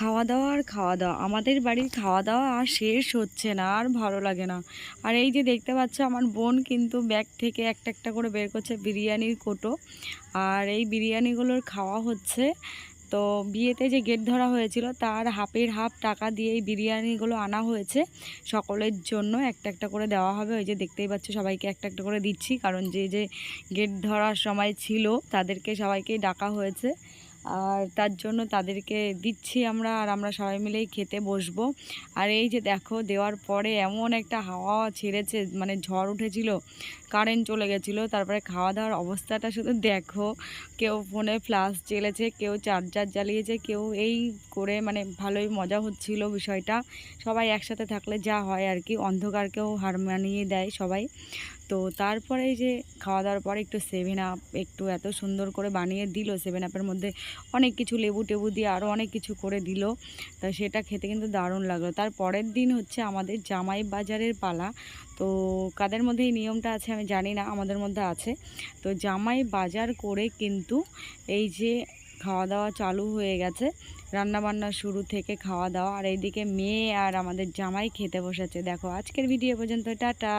খাওয়া দাওয়া আর খাওয়া দাওয়া, আমাদের বাড়ির খাওয়া দাওয়া আর শেষ হচ্ছে না, আর ভালো লাগে না। আর এই যে দেখতে পাচ্ছ, আমার বোন কিন্তু ব্যাগ থেকে একটা একটা করে বের করছে বিরিয়ানির কোটো। আর এই বিরিয়ানিগুলোর খাওয়া হচ্ছে। তো বিয়েতে যে গেট ধরা হয়েছিল তার হাফের হাফ টাকা দিয়ে এই বিরিয়ানিগুলো আনা হয়েছে। সকলের জন্য একটা একটা করে দেওয়া হবে। ওই যে দেখতেই পাচ্ছ, সবাইকে একটা একটা করে দিচ্ছি, কারণ যে যে গেট ধরার সময় ছিল তাদেরকে সবাইকেই ডাকা হয়েছে। আর তার জন্য তাদেরকে দিচ্ছি আমরা, আর আমরা সবাই মিলেই খেতে বসবো। আর এই যে দেখো, দেওয়ার পরে এমন একটা হাওয়া ছেড়েছে, মানে ঝড় উঠেছিল, কারেন্ট চলে গেছিলো। তারপরে খাওয়া দাওয়ার অবস্থাটা শুধু দেখো, কেউ ফোনে ফ্ল্যাশ জ্বেলেছে, কেউ চার্জার জ্বালিয়েছে, কেউ এই করে, মানে ভালোই মজা হচ্ছিল বিষয়টা। সবাই একসাথে থাকলে যা হয় আর কি, অন্ধকারকেও হার মানিয়ে দেয় সবাই। তো তারপরে এই যে খাওয়া দাওয়ার পরে একটু সেভেন আপ একটু এত সুন্দর করে বানিয়ে দিল, সেভেন আপের মধ্যে অনেক কিছু লেবু টেবু দিয়ে আরও অনেক কিছু করে দিল। তো সেটা খেতে কিন্তু দারুণ লাগলো। তার পরের দিন হচ্ছে আমাদের জামাই বাজারের পালা। তো কাদের মধ্যে এই নিয়মটা আছে আমি জানি না, আমাদের মধ্যে আছে। তো জামাই বাজার করে কিন্তু এই যে খাওয়া দাওয়া চালু হয়ে গেছে, রান্নাবান্না শুরু থেকে খাওয়া দাওয়া। আর এইদিকে মেয়ে আর আমাদের জামাই খেতে বসেছে। দেখো, আজকের ভিডিও পর্যন্ত, টাটা।